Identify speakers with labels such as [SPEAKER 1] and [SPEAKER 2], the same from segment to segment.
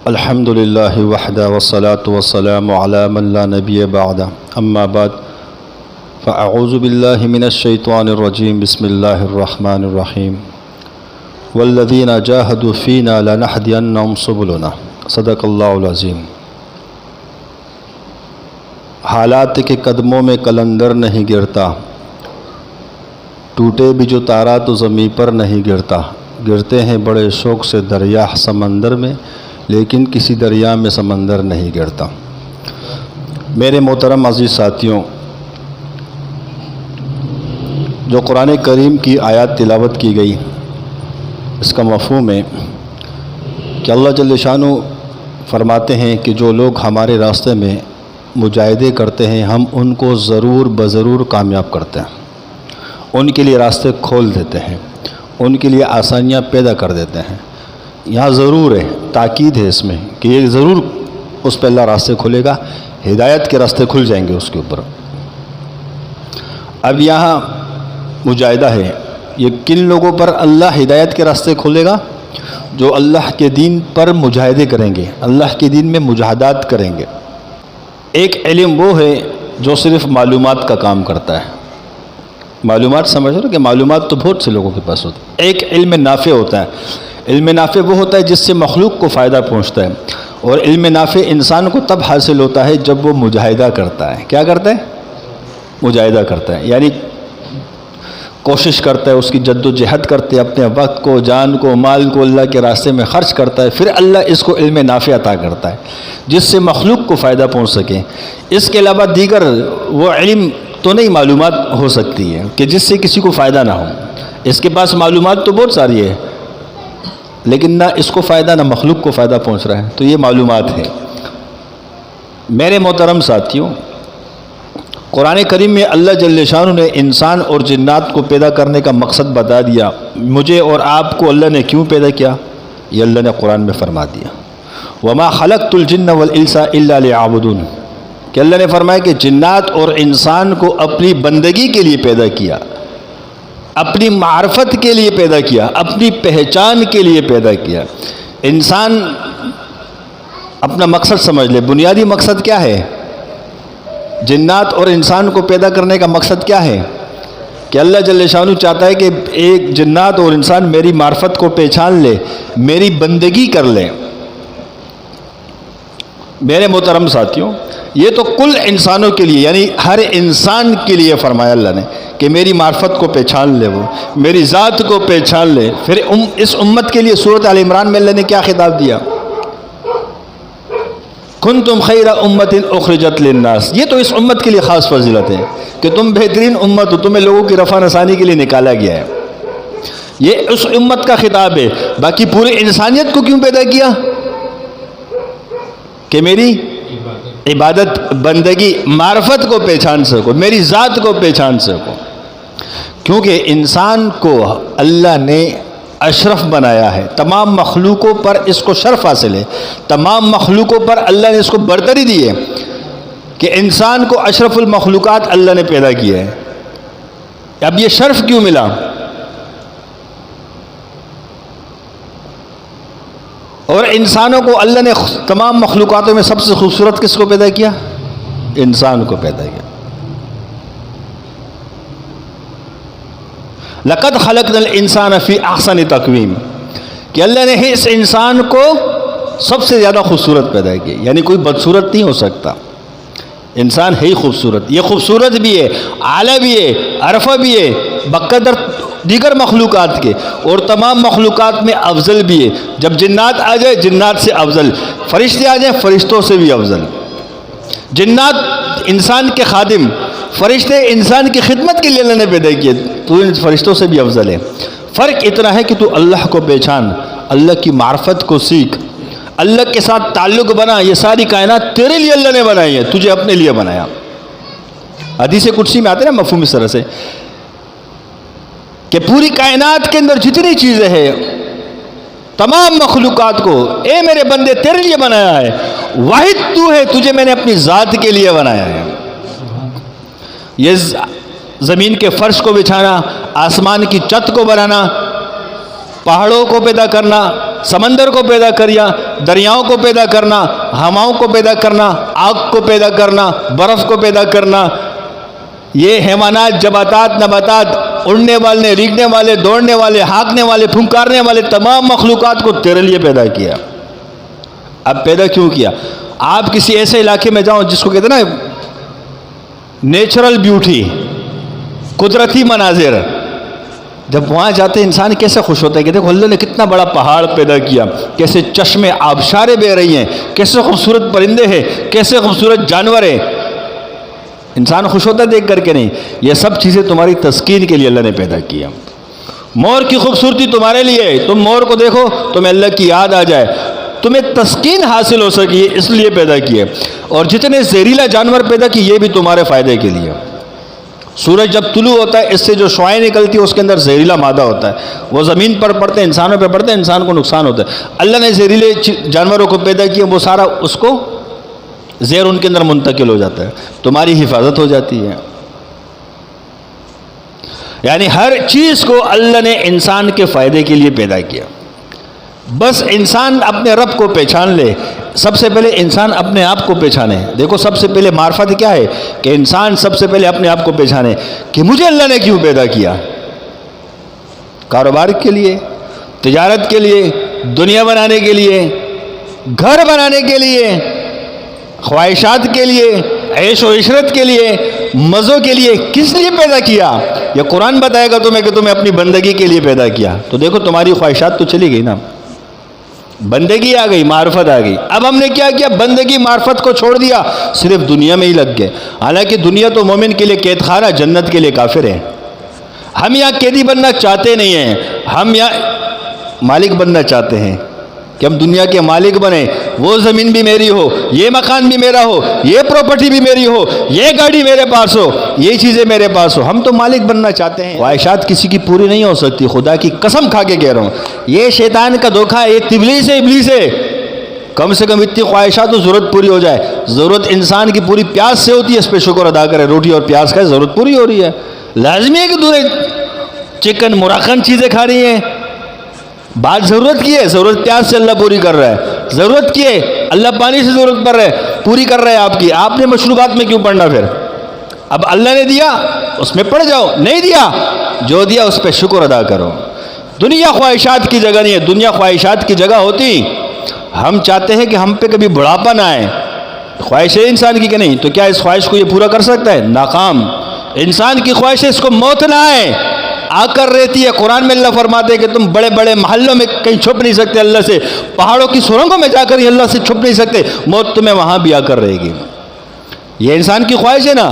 [SPEAKER 1] الحمد للہ وحدہ والصلاة والسلام علی من لا نبی بعدہ اما بعد فاعوذ باللہ من الشیطان الرجیم بسم اللہ الرحمن الرحیم والذین جاہدوا فینا لنہدینہم سبلنا صدق اللہ العظیم۔ حالات کے قدموں میں قلندر نہیں گرتا، ٹوٹے بھی جو تارا تو زمیں پر نہیں گرتا، گرتے ہیں بڑے شوق سے دریا سمندر میں لیکن کسی دریا میں سمندر نہیں گرتا۔ میرے محترم عزیز ساتھیوں، جو قرآن کریم کی آیات تلاوت کی گئی اس کا مفہوم ہے کہ اللہ جل شانہ فرماتے ہیں کہ جو لوگ ہمارے راستے میں مجاہدے کرتے ہیں ہم ان کو ضرور بضرور کامیاب کرتے ہیں، ان کے لیے راستے کھول دیتے ہیں، ان کے لیے آسانیاں پیدا کر دیتے ہیں۔ یہاں ضرور ہے، تاکید ہے اس میں کہ یہ ضرور اس پہ اللہ راستے کھولے گا، ہدایت کے راستے کھل جائیں گے اس کے اوپر۔ اب یہاں مجاہدہ ہے، یہ کن لوگوں پر اللہ ہدایت کے راستے کھولے گا؟ جو اللہ کے دین پر مجاہدے کریں گے، اللہ کے دین میں مجاہدات کریں گے۔ ایک علم وہ ہے جو صرف معلومات کا کام کرتا ہے، معلومات سمجھ رہے ہو کہ معلومات تو بہت سے لوگوں کے پاس ہوتی ہے۔ ایک علم نافع ہوتا ہے، علم نافع وہ ہوتا ہے جس سے مخلوق کو فائدہ پہنچتا ہے، اور علم نافع انسان کو تب حاصل ہوتا ہے جب وہ مجاہدہ کرتا ہے۔ کیا کرتا ہے؟ مجاہدہ کرتا ہے، یعنی کوشش کرتا ہے، اس کی جد و جہد کرتے، اپنے وقت کو، جان کو، مال کو اللہ کے راستے میں خرچ کرتا ہے، پھر اللہ اس کو علم نافع عطا کرتا ہے جس سے مخلوق کو فائدہ پہنچ سکے۔ اس کے علاوہ دیگر وہ علم تو نہیں معلومات ہو سکتی ہے کہ جس سے کسی کو فائدہ نہ ہو۔ اس کے پاس معلومات تو بہت ساری ہے لیکن نہ اس کو فائدہ نہ مخلوق کو فائدہ پہنچ رہا ہے، تو یہ معلومات ہے۔ میرے محترم ساتھیوں، قرآن کریم میں اللہ جل شانہ نے انسان اور جنات کو پیدا کرنے کا مقصد بتا دیا۔ مجھے اور آپ کو اللہ نے کیوں پیدا کیا یہ اللہ نے قرآن میں فرما دیا۔ وما خلقت الجن والانس الا ليعبدون، کہ اللہ نے فرمایا کہ جنات اور انسان کو اپنی بندگی کے لیے پیدا کیا، اپنی معرفت کے لیے پیدا کیا، اپنی پہچان کے لیے پیدا کیا۔ انسان اپنا مقصد سمجھ لے، بنیادی مقصد کیا ہے؟ جنات اور انسان کو پیدا کرنے کا مقصد کیا ہے؟ کہ اللہ جل شانہ چاہتا ہے کہ ایک جنات اور انسان میری معرفت کو پہچان لے، میری بندگی کر لے۔ میرے محترم ساتھیوں، یہ تو کل انسانوں کے لیے، یعنی ہر انسان کے لیے فرمایا اللہ نے کہ میری معرفت کو پہچان لے، وہ میری ذات کو پہچان لے۔ پھر اس امت کے لیے سورۃ آل عمران میں اللہ نے کیا خطاب دیا؟ کنتم خیر امت اخرجت للناس، یہ تو اس امت کے لیے خاص فضیلت ہے کہ تم بہترین امت ہو، تمہیں لوگوں کی رفع نسانی کے لیے نکالا گیا ہے۔ یہ اس امت کا خطاب ہے۔ باقی پوری انسانیت کو کیوں پیدا کیا؟ کہ میری عبادت، بندگی، معرفت کو پہچان سکو، میری ذات کو پہچان سکو۔ کیونکہ انسان کو اللہ نے اشرف بنایا ہے، تمام مخلوقوں پر اس کو شرف حاصل ہے، تمام مخلوقوں پر اللہ نے اس کو برتری دی ہے کہ انسان کو اشرف المخلوقات اللہ نے پیدا کیا ہے۔ اب یہ شرف کیوں ملا؟ اور انسانوں کو اللہ نے تمام مخلوقاتوں میں سب سے خوبصورت کس کو پیدا کیا؟ انسان کو پیدا کیا۔ لقد خلقنا الانسان فی احسن تقویم، کہ اللہ نے اس انسان کو سب سے زیادہ خوبصورت پیدا کیا، یعنی کوئی بدصورت نہیں ہو سکتا، انسان ہے ہی خوبصورت۔ یہ خوبصورت بھی ہے، اعلیٰ بھی ہے، عرفہ بھی ہے بقدر دیگر مخلوقات کے، اور تمام مخلوقات میں افضل بھی ہے۔ جب جنات آ جائے جنات سے افضل، فرشتے آ جائیں فرشتوں سے بھی افضل۔ جنات انسان کے خادم، فرشتے انسان کی خدمت کے لیے اللہ نے پیدا کیے، تو ان فرشتوں سے بھی افضل ہے۔ فرق اتنا ہے کہ تو اللہ کو پہچان، اللہ کی معرفت کو سیکھ، اللہ کے ساتھ تعلق بنا۔ یہ ساری کائنات تیرے لیے اللہ نے بنائی ہے، تجھے اپنے لیے بنایا۔ حدیث قدسی میں آتے ہیں نا مفہوم اس طرح سے کہ پوری کائنات کے اندر جتنی چیزیں ہیں، تمام مخلوقات کو اے میرے بندے تیرے لیے بنایا ہے، واحد تو ہے، تجھے میں نے اپنی ذات کے لیے بنایا ہے۔ یہ زمین کے فرش کو بچھانا، آسمان کی چھت کو بنانا، پہاڑوں کو پیدا کرنا، سمندر کو پیدا کیا، دریاؤں کو پیدا کرنا، ہواؤں کو پیدا کرنا، آگ کو پیدا کرنا، برف کو پیدا کرنا، یہ حیوانات، جمادات، نباتات، اڑنے والے، ریگنے والے، دوڑنے والے، ہانکنے والے، پھنکارنے والے تمام مخلوقات کو تیرے لیے پیدا کیا۔ اب پیدا کیوں کیا؟ آپ کسی ایسے علاقے میں جاؤ جس کو کہتے ہیں نا نیچرل بیوٹی، قدرتی مناظر، جب وہاں جاتے انسان کیسے خوش ہوتا ہے کہ دیکھو اللہ نے کتنا بڑا پہاڑ پیدا کیا، کیسے چشمے آبشاریں بہ رہی ہیں، کیسے خوبصورت پرندے ہیں، کیسے خوبصورت جانور ہیں، انسان خوش ہوتا ہے دیکھ کر کے؟ نہیں، یہ سب چیزیں تمہاری تسکین کے لیے اللہ نے پیدا کیا۔ مور کی خوبصورتی تمہارے لیے، تم مور کو دیکھو تمہیں اللہ کی یاد آ جائے، تمہیں تسکین حاصل ہو سکی، اس لیے پیدا کیے۔ اور جتنے زہریلا جانور پیدا کیے یہ بھی تمہارے فائدے کے لیے۔ سورج جب طلوع ہوتا ہے اس سے جو شعاعیں نکلتی ہے اس کے اندر زہریلا مادہ ہوتا ہے، وہ زمین پر پڑتے ہیں، انسانوں پہ پڑتے ہیں، انسان کو نقصان ہوتا ہے۔ اللہ نے زہریلے جانوروں کو پیدا کیا، وہ سارا اس کو زہر ان کے اندر منتقل ہو جاتا ہے، تمہاری حفاظت ہو جاتی ہے۔ یعنی ہر چیز کو اللہ نے انسان کے فائدے کے لیے پیدا کیا۔ بس انسان اپنے رب کو پہچان لے، سب سے پہلے انسان اپنے آپ کو پہچانے۔ دیکھو سب سے پہلے معرفت کیا ہے کہ انسان سب سے پہلے اپنے آپ کو پہچانے کہ مجھے اللہ نے کیوں پیدا کیا۔ کاروبار کے لیے، تجارت کے لیے، دنیا بنانے کے لیے، گھر بنانے کے لیے، خواہشات کے لیے، عیش و عشرت کے لیے، مزوں کے لیے، کس لیے پیدا کیا؟ یہ قرآن بتائے گا تمہیں کہ تمہیں اپنی بندگی کے لیے پیدا کیا۔ تو دیکھو تمہاری خواہشات تو چلی گئی نا، بندگی آ گئی، معرفت آ گئی۔ اب ہم نے کیا کیا؟ بندگی معرفت کو چھوڑ دیا، صرف دنیا میں ہی لگ گئے۔ حالانکہ دنیا تو مومن کے لیے قید خانہ، جنت کے لیے کافر ہے۔ ہم یہاں قیدی بننا چاہتے نہیں ہیں، ہم یہاں مالک بننا چاہتے ہیں کہ ہم دنیا کے مالک بنیں، وہ زمین بھی میری ہو، یہ مکان بھی میرا ہو، یہ پراپرٹی بھی میری ہو، یہ گاڑی میرے پاس ہو، یہ چیزیں میرے پاس ہو۔ ہم تو مالک بننا چاہتے ہیں۔ خواہشات کسی کی پوری نہیں ہو سکتی، خدا کی قسم کھا کے کہہ رہا ہوں، یہ شیطان کا دھوکہ ہے، یہ ابلیس ہے، ابلیس ہے۔ کم سے کم اتنی خواہشات تو ضرورت پوری ہو جائے۔ ضرورت انسان کی پوری پیاس سے ہوتی ہے، اس پہ شکر ادا کرے، روٹی اور پیاس کا ضرورت پوری ہو رہی ہے۔ لازمی ہے کہ دورے چکن مراکن چیزیں کھا رہی ہیں، بات ضرورت کی ہے، ضرورت پیاس سے اللہ پوری کر رہا ہے، ضرورت کی ہے اللہ پانی سے ضرورت پڑ رہا ہے، پوری کر رہا ہے آپ کی۔ آپ نے مشروبات میں کیوں پڑھنا پھر؟ اب اللہ نے دیا اس میں پڑ جاؤ، نہیں دیا جو دیا اس پہ شکر ادا کرو۔ دنیا خواہشات کی جگہ نہیں ہے، دنیا خواہشات کی جگہ ہوتی ہم چاہتے ہیں کہ ہم پہ کبھی بڑھاپا نہ آئے۔ خواہش ہے انسان کی کہ نہیں؟ تو کیا اس خواہش کو یہ پورا کر سکتا ہے؟ ناکام۔ انسان کی خواہش ہے اس کو موت نہ آئے، آ کر رہتی ہے۔ قرآن میں اللہ فرماتے ہیں کہ تم بڑے بڑے محلوں میں کہیں چھپ نہیں سکتے اللہ سے، پہاڑوں کی سرنگوں میں جا کر ہی اللہ سے چھپ نہیں سکتے، موت تمہیں وہاں بھی آ کر رہے گی۔ یہ انسان کی خواہش ہے نا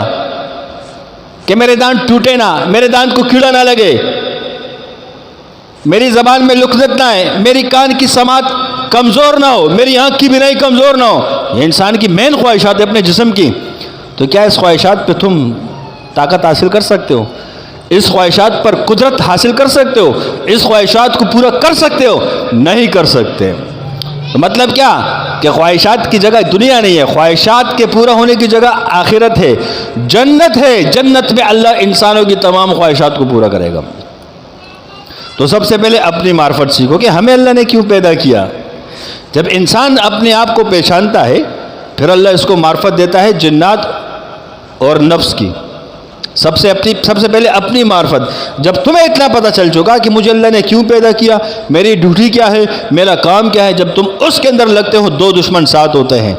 [SPEAKER 1] کہ میرے دانت ٹوٹے نہ، میرے دانت کو کیڑا نہ لگے، میری زبان میں لکنت نہ آئے، میری کان کی سماعت کمزور نہ ہو، میری آنکھ کی بینائی کمزور نہ ہو۔ یہ انسان کی مین خواہشات ہے اپنے جسم کی۔ تو کیا اس خواہشات پہ تم طاقت حاصل کر سکتے ہو؟ اس خواہشات پر قدرت حاصل کر سکتے ہو؟ اس خواہشات کو پورا کر سکتے ہو؟ نہیں کر سکتے۔ مطلب کیا کہ خواہشات کی جگہ دنیا نہیں ہے، خواہشات کے پورا ہونے کی جگہ آخرت ہے، جنت ہے۔ جنت میں اللہ انسانوں کی تمام خواہشات کو پورا کرے گا۔ تو سب سے پہلے اپنی معرفت سیکھو کہ ہمیں اللہ نے کیوں پیدا کیا۔ جب انسان اپنے آپ کو پہچانتا ہے پھر اللہ اس کو معرفت دیتا ہے جنات اور نفس کی۔ سب سے پہلے اپنی معرفت۔ جب تمہیں اتنا پتہ چل چکا کہ مجھے اللہ نے کیوں پیدا کیا، میری ڈیوٹی کیا ہے، میرا کام کیا ہے، جب تم اس کے اندر لگتے ہو، دو دشمن ساتھ ہوتے ہیں،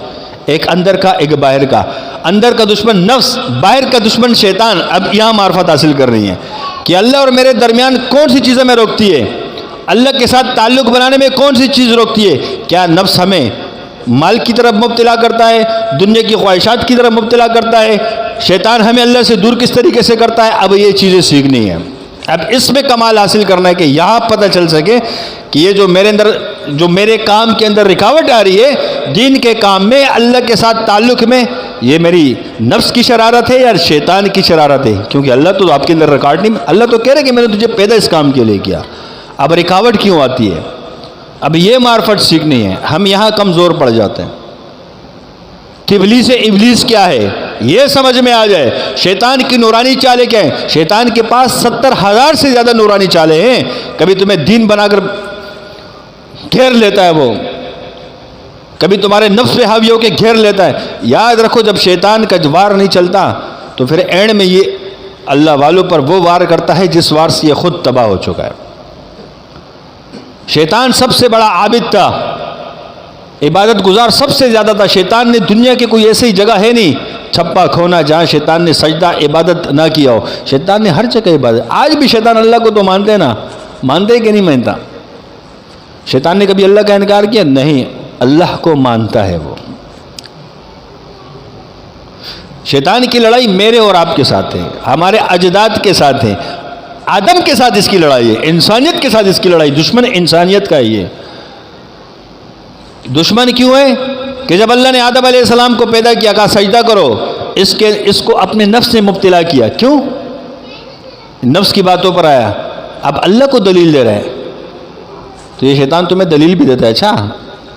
[SPEAKER 1] ایک اندر کا ایک باہر کا۔ اندر کا دشمن نفس، باہر کا دشمن شیطان۔ اب یہاں معرفت حاصل کر رہی ہے کہ اللہ اور میرے درمیان کون سی چیزیں میں روکتی ہے، اللہ کے ساتھ تعلق بنانے میں کون سی چیز روکتی ہے۔ کیا نفس ہمیں مال کی طرف مبتلا کرتا ہے، دنیا کی خواہشات کی طرف مبتلا کرتا ہے، شیطان ہمیں اللہ سے دور کس طریقے سے کرتا ہے؟ اب یہ چیزیں سیکھنی ہے، اب اس میں کمال حاصل کرنا ہے کہ یہاں پتہ چل سکے کہ یہ جو میرے اندر، جو میرے کام کے اندر رکاوٹ آ رہی ہے دین کے کام میں، اللہ کے ساتھ تعلق میں، یہ میری نفس کی شرارت ہے یا شیطان کی شرارت ہے؟ کیونکہ اللہ تو آپ کے اندر ریکارڈ نہیں، اللہ تو کہہ رہے کہ میں نے تجھے پیدا اس کام کے لیے کیا، اب رکاوٹ کیوں آتی ہے؟ اب یہ معرفت سیکھنی ہے۔ ہم یہاں کمزور پڑ جاتے ہیں کہ ابلیس کیا ہے یہ سمجھ میں آ جائے، شیطان کی نورانی چالیں کیا ہیں۔ شیطان کے پاس 70,000 سے زیادہ نورانی چالیں ہیں۔ کبھی تمہیں دین بنا کر گھیر لیتا ہے وہ، کبھی تمہارے نفس پہ حاوی ہو کے گھیر لیتا ہے۔ یاد رکھو جب شیطان کا وار نہیں چلتا تو پھر اینڈ میں یہ اللہ والوں پر وہ وار کرتا ہے جس وار سے یہ خود تباہ ہو چکا ہے۔ شیطان سب سے بڑا عابد تھا، عبادت گزار سب سے زیادہ تھا۔ شیطان نے دنیا کی کوئی ایسی جگہ ہے نہیں چھپا کھونا جہاں شیطان نے سجدہ عبادت نہ کیا ہو، شیطان نے ہر جگہ عبادت۔ آج بھی شیطان اللہ کو تو مانتے ہیں نا، مانتے کہ نہیں مانتا؟ شیطان نے کبھی اللہ کا انکار کیا؟ نہیں، اللہ کو مانتا ہے وہ۔ شیطان کی لڑائی میرے اور آپ کے ساتھ ہے، ہمارے اجداد کے ساتھ ہے، آدم کے ساتھ اس کی لڑائی ہے، انسانیت کے ساتھ اس کی لڑائی۔ دشمن انسانیت کا ہے یہ۔ دشمن کیوں ہے؟ کہ جب اللہ نے آدم علیہ السلام کو پیدا کیا، کہا سجدہ کرو، اس کو اپنے نفس نے مبتلا کیا۔ کیوں؟ نفس کی باتوں پر آیا، اب اللہ کو دلیل دے رہا ہے۔ تو یہ شیطان تمہیں دلیل بھی دیتا ہے۔ اچھا،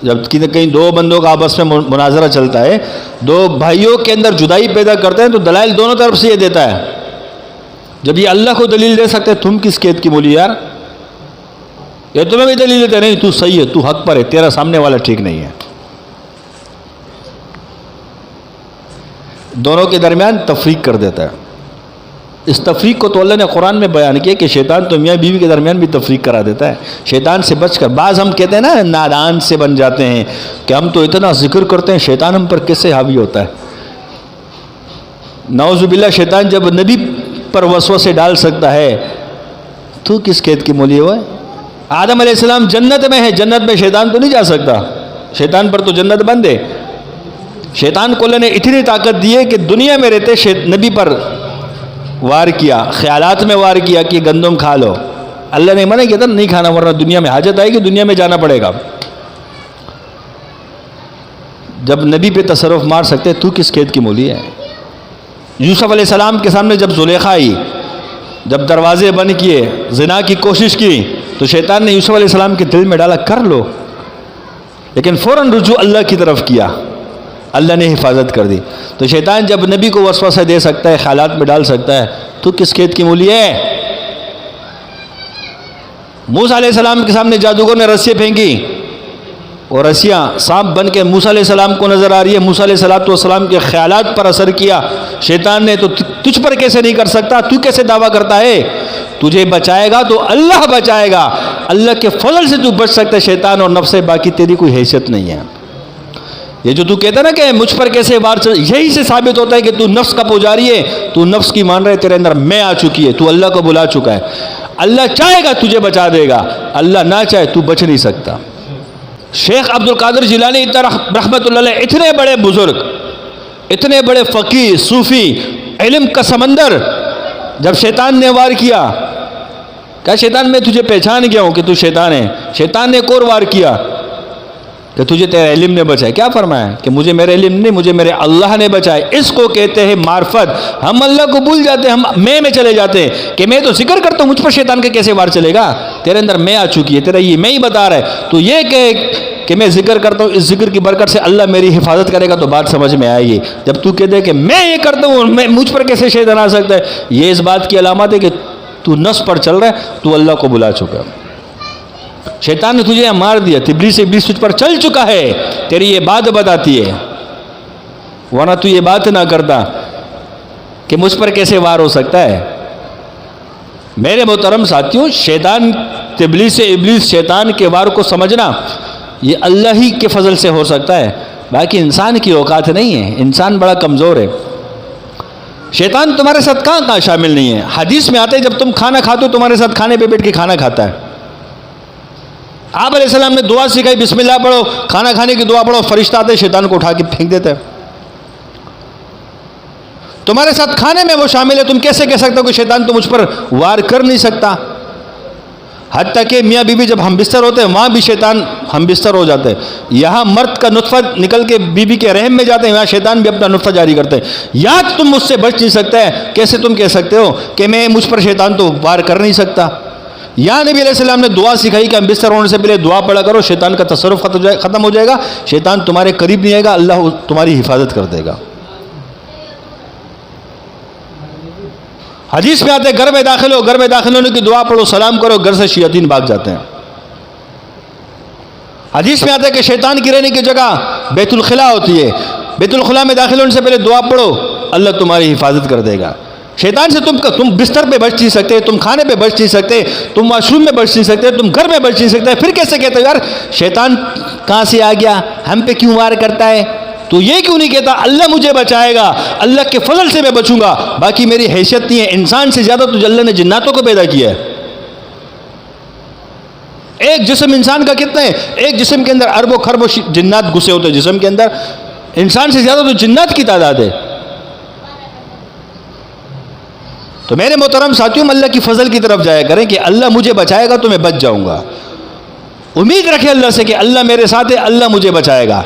[SPEAKER 1] جب کہیں دو بندوں کا آپس میں مناظرہ چلتا ہے، دو بھائیوں کے اندر جدائی پیدا کرتے ہیں تو دلائل دونوں طرف سے یہ دیتا ہے۔ جب یہ اللہ کو دلیل دے سکتے تم کس قید کی مولی یار؟ یہ تمہیں بھی دلیل دیتے نہیں، تو صحیح ہے، تو حق پر ہے، تیرا سامنے والا ٹھیک نہیں ہے۔ دونوں کے درمیان تفریق کر دیتا ہے۔ اس تفریق کو تو اللہ نے قرآن میں بیان کیا کہ شیطان تو میاں بیوی کے درمیان بھی تفریق کرا دیتا ہے۔ شیطان سے بچ کر، بعض ہم کہتے ہیں نا نادان سے بن جاتے ہیں کہ ہم تو اتنا ذکر کرتے ہیں، شیطان ہم پر کیسے حاوی ہوتا ہے؟ نعوذ باللہ، شیطان جب نبی پر وسوسے ڈال سکتا ہے تو کس قید کی مولی ہوا ہے؟ آدم علیہ السلام جنت میں ہے، جنت میں شیطان تو نہیں جا سکتا، شیطان پر تو جنت بند ہے۔ شیطان کو اللہ نے اتنی طاقت دی ہے کہ دنیا میں رہتے نبی پر وار کیا، خیالات میں وار کیا کہ گندم کھا لو۔ اللہ نے منع کیا تھا نہیں کھانا، ورنہ دنیا میں حاجت آئے گی، دنیا میں جانا پڑے گا۔ جب نبی پہ تصرف مار سکتے تو کس قید کی مولی ہے؟ یوسف علیہ السلام کے سامنے جب زلیخا آئی، جب دروازے بند کیے، زنا کی کوشش کی، تو شیطان نے یوسف علیہ السلام کے دل میں ڈالا کر لو، لیکن فوراً رجوع اللہ کی طرف کیا، اللہ نے حفاظت کر دی۔ تو شیطان جب نبی کو وسوسہ دے سکتا ہے، خیالات میں ڈال سکتا ہے، تو کس قید کی مولی ہے؟ موسیٰ علیہ السلام کے سامنے جادوگر نے رسی پھینکی، اور رسیاں سانپ بن کے موسیٰ علیہ السلام کو نظر آ رہی ہے، موسیٰ علیہ السلام کے خیالات پر اثر کیا۔ شیطان نے تو تجھ پر کیسے نہیں کر سکتا، تو کیسے دعویٰ کرتا ہے؟ تجھے بچائے گا تو اللہ بچائے گا، اللہ کے فضل سے تو بچ سکتا ہے شیطان اور نفس سے، باقی تیری کوئی حیثیت نہیں ہے۔ یہ جو تو کہتا نا کہ مجھ پر کیسے وار چل، یہی سے ثابت ہوتا ہے کہ تو نفس کا پجاری ہے، تو نفس کی مان رہے، تیرے اندر میں آ چکی ہے، تو اللہ کو بلا چکا ہے۔ اللہ چاہے گا تجھے بچا دے گا، اللہ نہ چاہے تو بچ نہیں سکتا۔ شیخ عبد القادر جیلانی رحمت اللہ علیہ اتنے بڑے بزرگ، اتنے بڑے فقیہ صوفی، علم کا سمندر، جب شیطان نے وار کیا، کہا شیطان میں تجھے پہچان گیا ہوں کہ تو شیطان ہے۔ شیطان نے ایک اور وار کیا کہ تجھے تیرے علم نے بچائے۔ کیا فرمایا؟ کہ مجھے میرے علم نہیں، مجھے میرے اللہ نے بچائے۔ اس کو کہتے ہیں معرفت۔ ہم اللہ کو بھول جاتے ہیں، ہم میں چلے جاتے ہیں کہ میں تو ذکر کرتا ہوں، مجھ پر شیطان کے کیسے وار چلے گا؟ تیرے اندر میں آ چکی ہے، تیرا یہ میں ہی بتا رہا ہے۔ تو یہ کہ میں ذکر کرتا ہوں، اس ذکر کی برکت سے اللہ میری حفاظت کرے گا، تو بات سمجھ میں آئے گی۔ جب تو کہتے ہیں کہ میں یہ کرتا ہوں، مجھ پر کیسے شیطان آ سکتا ہے، یہ اس بات کی علامت ہے کہ تو نفس پر چل رہا ہے، تو اللہ کو بلا چکا ہے۔ شیطان نے تجھے مار دیا، ابلیس تجھ پر چل چکا ہے، تیری یہ بات بتاتی ہے، ورنہ تو یہ بات نہ کرتا کہ مجھ پر کیسے وار ہو سکتا ہے۔ میرے محترم ساتھیوں، شیطان ابلیس شیطان کے وار کو سمجھنا یہ اللہ ہی کے فضل سے ہو سکتا ہے، باقی انسان کی اوقات نہیں ہے، انسان بڑا کمزور ہے۔ شیطان تمہارے ساتھ کہاں شامل نہیں ہے؟ حدیث میں آتا ہے جب تم کھانا کھاتے ہو تمہارے ساتھ کھانے پہ بیٹھ کے کھانا کھاتا ہے۔ آپ علیہ السلام نے دعا سکھائی، بسم اللہ پڑھو، کھانا کھانے کی دعا پڑھو، فرشتہ آتے شیطان کو اٹھا کے پھینک دیتے ہیں۔ تمہارے ساتھ کھانے میں وہ شامل ہے، تم کیسے کہہ سکتے ہو کہ شیطان تو مجھ پر وار کر نہیں سکتا؟ حتیٰ کہ میاں بیوی جب ہم بستر ہوتے ہیں وہاں بھی شیطان ہم بستر ہو جاتے ہیں۔ یہاں مرد کا نطفہ نکل کے بیوی کے رحم میں جاتے ہیں، یہاں شیطان بھی اپنا نطفہ جاری کرتے ہیں۔ یا تم مجھ سے بچ نہیں سکتے ہیں، کیسے تم کہہ سکتے ہو کہ میں مجھ پر شیطان تو وار کر نہیں سکتا؟ یا نبی علیہ السلام نے دعا سکھائی کہ ہم بستر ہونے سے پہلے دعا پڑھا کرو، شیطان کا تصرف ختم ہو جائے گا، شیطان تمہارے قریب نہیں آئے گا، اللہ تمہاری حفاظت کر دے گا۔ حدیث میں آتے گھر میں داخل ہو، گھر میں داخل ہونے کی دعا پڑھو، سلام کرو، گھر سے شیاطین بھاگ جاتے ہیں۔ حدیث میں آتا ہے کہ شیطان کی رہنے کی جگہ بیت الخلا ہوتی ہے، بیت الخلا میں داخل ہونے سے پہلے دعا پڑھو، اللہ تمہاری حفاظت کر دے گا۔ شیطان سے تم بستر پہ بچ نہیں سکتے، تم کھانے پہ بچ نہیں سکتے، تم واش روم میں بچ نہیں سکتے، تم گھر میں بچ نہیں سکتے، پھر کیسے کہتے ہو یار شیطان کہاں سے آ گیا، ہم پہ کیوں وار کرتا ہے؟ تو یہ کیوں نہیں کہتا اللہ مجھے بچائے گا، اللہ کے فضل سے میں بچوں گا، باقی میری حیثیت نہیں ہے۔ انسان سے زیادہ تو اللہ نے جناتوں کو پیدا کیا ہے۔ ایک جسم انسان کا کتنا ہے؟ ایک جسم کے اندر اربوں خربوں جنات گھسے ہوتے ہیں جسم کے اندر، انسان سے زیادہ تو جنات کی تعداد ہے۔ تو میرے محترم ساتھیوں، اللہ کی فضل کی طرف جایا کریں کہ اللہ مجھے بچائے گا تو میں بچ جاؤں گا۔ امید رکھے اللہ سے کہ اللہ میرے ساتھ ہے، اللہ مجھے بچائے گا۔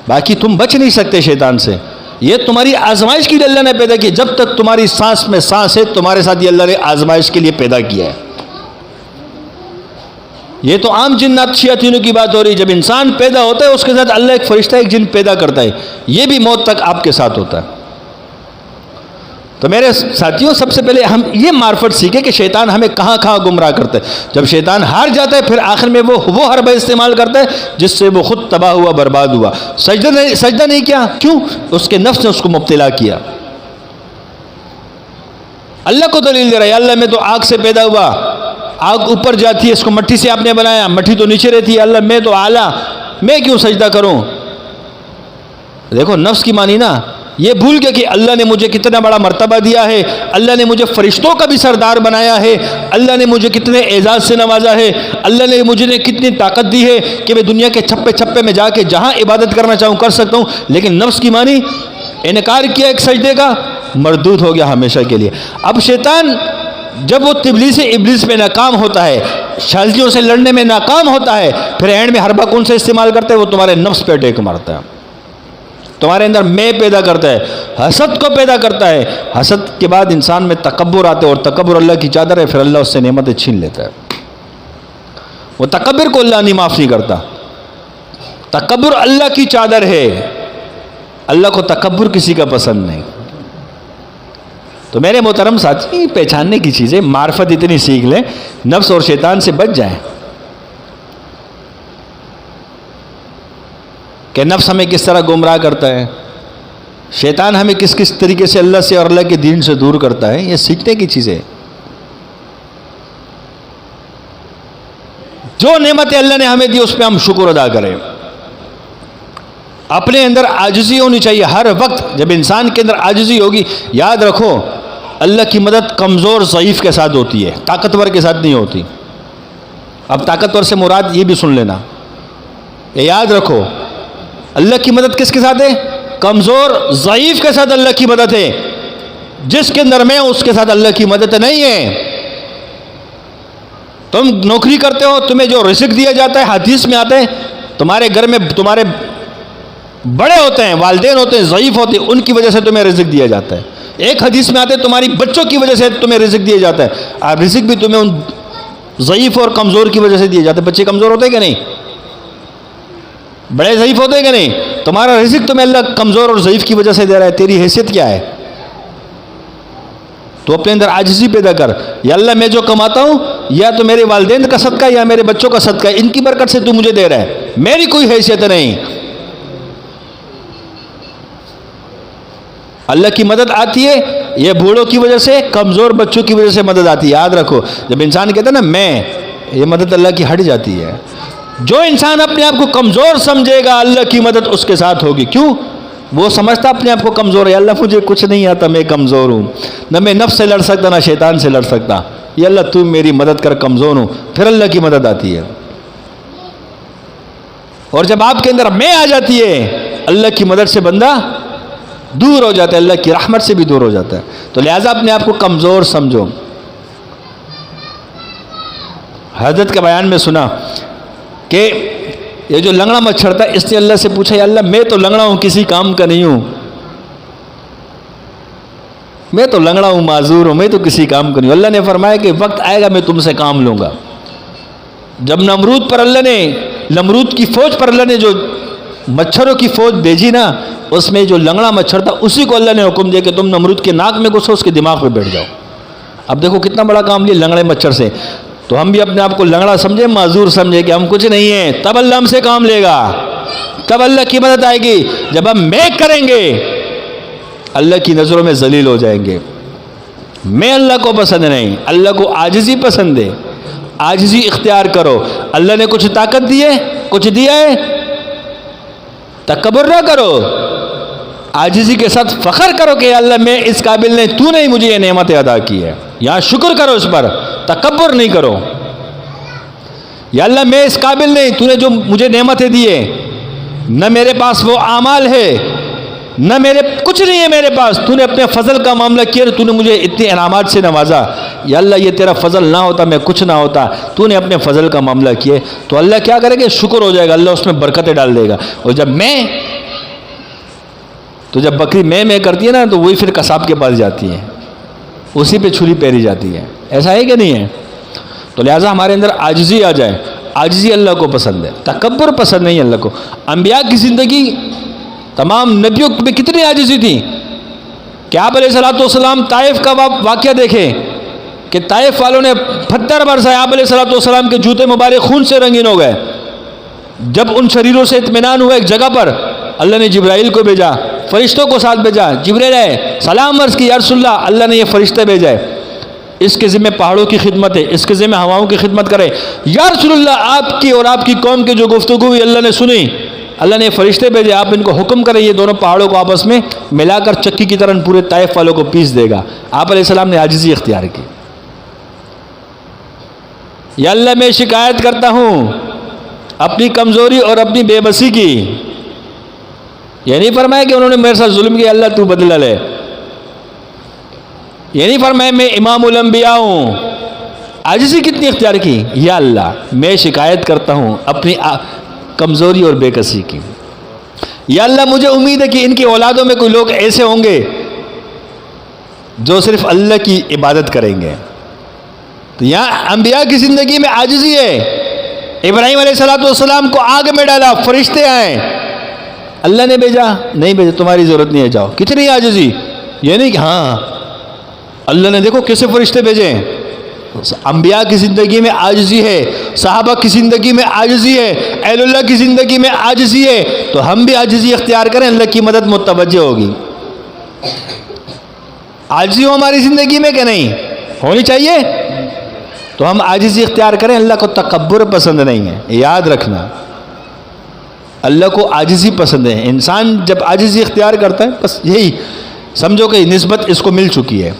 [SPEAKER 1] باقی تم بچ نہیں سکتے شیطان سے، یہ تمہاری آزمائش کے لیے اللہ نے پیدا کی۔ جب تک تمہاری سانس میں سانس ہے تمہارے ساتھ یہ اللہ نے آزمائش کے لیے پیدا کیا ہے۔ یہ تو عام جنات شیاطینوں کی بات ہو رہی ہے۔ جب انسان پیدا ہوتا ہے اس کے ساتھ اللہ ایک فرشتہ ایک جن پیدا کرتا ہے، یہ بھی موت تک آپ کے ساتھ ہوتا ہے۔ تو میرے ساتھیوں، سب سے پہلے ہم یہ معرفت سیکھیں کہ شیطان ہمیں کہاں کہاں گمراہ کرتا ہے۔ جب شیطان ہار جاتا ہے پھر آخر میں وہ حربہ استعمال کرتا ہے جس سے وہ خود تباہ ہوا، برباد ہوا۔ سجدہ نہیں کیا، کیوں؟ اس کے نفس نے اس کو مبتلا کیا۔ اللہ کو دلیل دے رہا ہے، اللہ میں تو آگ سے پیدا ہوا، آگ اوپر جاتی ہے، اس کو مٹی سے آپ نے بنایا، مٹی تو نیچے رہتی ہے، اللہ میں تو اعلیٰ، میں کیوں سجدہ کروں؟ دیکھو نفس کی مانی نا، یہ بھول گیا کہ اللہ نے مجھے کتنا بڑا مرتبہ دیا ہے، اللہ نے مجھے فرشتوں کا بھی سردار بنایا ہے، اللہ نے مجھے کتنے اعزاز سے نوازا ہے، اللہ نے مجھے کتنی طاقت دی ہے کہ میں دنیا کے چھپے چھپے میں جا کے جہاں عبادت کرنا چاہوں کر سکتا ہوں۔ لیکن نفس کی مانی، انکار کیا ایک سجدے کا، مردود ہو گیا ہمیشہ کے لیے۔ اب شیطان جب وہ تبلیغ سے ابلیس میں ناکام ہوتا ہے، شازیوں سے لڑنے میں ناکام ہوتا ہے، پھر اینڈ میں حربہ کون سے استعمال کرتا ہے؟ وہ تمہارے نفس پہ اٹیک مارتا ہے، تمہارے اندر میں پیدا کرتا ہے، حسد کو پیدا کرتا ہے۔ حسد کے بعد انسان میں تکبر آتے اور تکبر اللہ کی چادر ہے، پھر اللہ اس سے نعمتیں چھین لیتا ہے۔ وہ تکبر کو اللہ نہیں معاف نہیں کرتا، تکبر اللہ کی چادر ہے، اللہ کو تکبر کسی کا پسند نہیں۔ تو میرے محترم ساتھی، پہچاننے کی چیزیں معرفت اتنی سیکھ لیں، نفس اور شیطان سے بچ جائیں کہ نفس ہمیں کس طرح گمراہ کرتا ہے، شیطان ہمیں کس کس طریقے سے اللہ سے اور اللہ کے دین سے دور کرتا ہے، یہ سیکھنے کی چیزیں۔ جو نعمتیں اللہ نے ہمیں دی اس پہ ہم شکر ادا کریں۔ اپنے اندر عاجزی ہونی چاہیے ہر وقت۔ جب انسان کے اندر عاجزی ہوگی، یاد رکھو اللہ کی مدد کمزور ضعیف کے ساتھ ہوتی ہے، طاقتور کے ساتھ نہیں ہوتی۔ اب طاقتور سے مراد یہ بھی سن لینا، یہ یاد رکھو اللہ کی مدد کس کے ساتھ ہے؟ کمزور ضعیف کے ساتھ اللہ کی مدد ہے۔ جس کے اندر میں ہوں اس کے ساتھ اللہ کی مدد نہیں ہے۔ تم نوکری کرتے ہو، تمہیں جو رزق دیا جاتا ہے، حدیث میں آتا ہے تمہارے گھر میں تمہارے بڑے ہوتے ہیں، والدین ہوتے ہیں، ضعیف ہوتے ہیں، ان کی وجہ سے تمہیں رزق دیا جاتا ہے۔ ایک حدیث میں آتے ہیں تمہاری بچوں کی وجہ سے تمہیں رزق دیا جاتا ہے، اور رزق بھی تمہیں ان ضعیف اور کمزور کی وجہ سے دیا جاتا ہے۔ بچے کمزور ہوتے ہیں کہ نہیں؟ بڑے ضعیف ہوتے ہیں کہ نہیں؟ تمہارا رزق تمہیں اللہ کمزور اور ضعیف کی وجہ سے دے رہا ہے۔ تیری حیثیت کیا ہے؟ تو اپنے اندر عاجزی پیدا کر، یا اللہ میں جو کماتا ہوں یا تو میرے والدین کا صدقہ یا میرے بچوں کا صدقہ، ان کی برکت سے تو مجھے دے رہا ہے، میری کوئی حیثیت نہیں۔ اللہ کی مدد آتی ہے یہ بوڑھوں کی وجہ سے، کمزور بچوں کی وجہ سے مدد آتی ہے۔ یاد رکھو جب انسان کہتا ہے نا میں، یہ مدد اللہ کی ہٹ جاتی ہے۔ جو انسان اپنے آپ کو کمزور سمجھے گا اللہ کی مدد اس کے ساتھ ہوگی۔ کیوں؟ وہ سمجھتا اپنے آپ کو کمزور ہے، اللہ مجھے کچھ نہیں آتا، میں کمزور ہوں، نہ میں نفس سے لڑ سکتا نہ شیطان سے لڑ سکتا، یہ اللہ تو میری مدد کر، کمزور ہوں، پھر اللہ کی مدد آتی ہے۔ اور جب آپ کے اندر میں آ جاتی ہے اللہ کی مدد سے بندہ دور ہو جاتا ہے، اللہ کی رحمت سے بھی دور ہو جاتا ہے۔ تو لہٰذا اپنے آپ کو کمزور سمجھو۔ حضرت کے بیان میں سنا کہ یہ جو لنگڑا مچھر تھا اس نے اللہ سے پوچھا، یا اللہ میں تو لنگڑا ہوں، کسی کام کا نہیں ہوں، میں تو لنگڑا ہوں، معذور ہوں، میں تو کسی کام کا نہیں ہوں۔ اللہ نے فرمایا کہ وقت آئے گا میں تم سے کام لوں گا۔ جب نمرود کی فوج پر اللہ نے جو مچھروں کی فوج بھیجی نا، اس میں جو لنگڑا مچھر تھا اسی کو اللہ نے حکم دیا کہ تم نمرود کے ناک میں گھسو، اس کے دماغ پہ بیٹھ جاؤ۔ اب دیکھو کتنا بڑا کام لیا لنگڑے مچھر سے۔ تو ہم بھی اپنے آپ کو لنگڑا سمجھیں، معذور سمجھیں کہ ہم کچھ نہیں ہیں، تب اللہ ہم سے کام لے گا، تب اللہ کی مدد آئے گی۔ جب ہم میں کریں گے اللہ کی نظروں میں ذلیل ہو جائیں گے۔ میں اللہ کو پسند نہیں، اللہ کو عاجزی پسند ہے۔ عاجزی اختیار کرو۔ اللہ نے کچھ طاقت دی ہے، کچھ دیا ہے، تکبر نہ کرو، عاجزی کے ساتھ فخر کرو کہ اللہ میں اس قابل نہیں، تو نے مجھے یہ نعمتیں ادا کی ہے، یہاں شکر کرو اس پر، تکبر نہیں کرو۔ یا اللہ میں اس قابل نہیں، تو نے جو مجھے نعمتیں دی ہے، نہ میرے پاس وہ اعمال ہے، نہ میرے کچھ نہیں ہے میرے پاس، تو نے اپنے فضل کا معاملہ کیا، تو نے مجھے اتنے انعامات سے نوازا۔ یا اللہ یہ تیرا فضل نہ ہوتا میں کچھ نہ ہوتا، تو نے اپنے فضل کا معاملہ کیے، تو اللہ کیا کرے گا؟ شکر ہو جائے گا، اللہ اس میں برکتیں ڈال دے گا۔ اور جب جب بکری میں کرتی ہے نا، تو وہی پھر قصاب کے پاس جاتی ہے، اسی پہ چھری پھیری جاتی ہے۔ ایسا ہے کہ نہیں ہے؟ تو لہٰذا ہمارے اندر عاجزی آ جائے۔ عاجزی اللہ کو پسند ہے، تکبر پسند نہیں اللہ کو۔ انبیاء کی زندگی، تمام نبیوں میں کتنی عاجزی تھی کہ آپ علیہ الصلوۃ والسلام طائف کا واقعہ دیکھیں کہ طائف والوں نے پتھر برسائے، آپ علیہ الصلوۃ والسلام کے جوتے مبارک خون سے رنگین ہو گئے۔ جب ان شریروں سے اطمینان ہوا ایک جگہ پر، اللہ نے جبرائیل کو بھیجا، فرشتوں کو ساتھ بھیجا۔ جبرائیل ہے، سلام عرض کی یا رسول اللہ، اللہ نے یہ فرشتے بھیجا ہے، اس کے ذمہ پہاڑوں کی خدمت ہے، اس کے ذمہ ہواؤں کی خدمت کرے۔ یا رسول اللہ، آپ کی اور آپ کی قوم کی جو گفتگو ہوئی اللہ نے سنی، اللہ نے فرشتے بھیجے، آپ ان کو حکم کریں یہ دونوں پہاڑوں کو آپس میں ملا کر چکی کی طرح پورے طائف والوں کو پیس دے گا۔ آپ علیہ السلام نے عاجزی اختیار کی۔ یا اللہ میں شکایت کرتا ہوں اپنی کمزوری اور اپنی بے بسی کی۔ یہ نہیں فرمایا کہ انہوں نے میرے ساتھ ظلم کیا، اللہ تو بدلہ لے۔ یہ نہیں فرمایا میں امام الانبیاء ہوں۔ عاجزی کتنی اختیار کی؟ یا اللہ میں شکایت کرتا ہوں اپنی کمزوری اور بے کسی کی۔ یا اللہ مجھے امید ہے کہ ان کی اولادوں میں کوئی لوگ ایسے ہوں گے جو صرف اللہ کی عبادت کریں گے۔ تو یہاں انبیاء کی زندگی میں عاجزی ہے۔ ابراہیم علیہ السلام کو آگ میں ڈالا، فرشتے آئے، اللہ نے بھیجا؟ نہیں بھیجا، تمہاری ضرورت نہیں ہے، جاؤ۔ کتنی عاجزی! یہ نہیں کہ ہاں اللہ نے دیکھو کیسے فرشتے بھیجے۔ انبیاء کی زندگی میں عاجزی ہے، صحابہ کی زندگی میں عاجزی ہے، اہل اللہ کی زندگی میں عاجزی ہے۔ تو ہم بھی عاجزی اختیار کریں، اللہ کی مدد متوجہ ہوگی۔ عاجزی ہو ہماری زندگی میں کہ نہیں ہونی چاہیے؟ تو ہم عاجزی اختیار کریں۔ اللہ کو تکبر پسند نہیں ہے، یاد رکھنا، اللہ کو عاجزی پسند ہے۔ انسان جب عاجزی اختیار کرتا ہے، بس یہی سمجھو کہ نسبت اس کو مل چکی ہے۔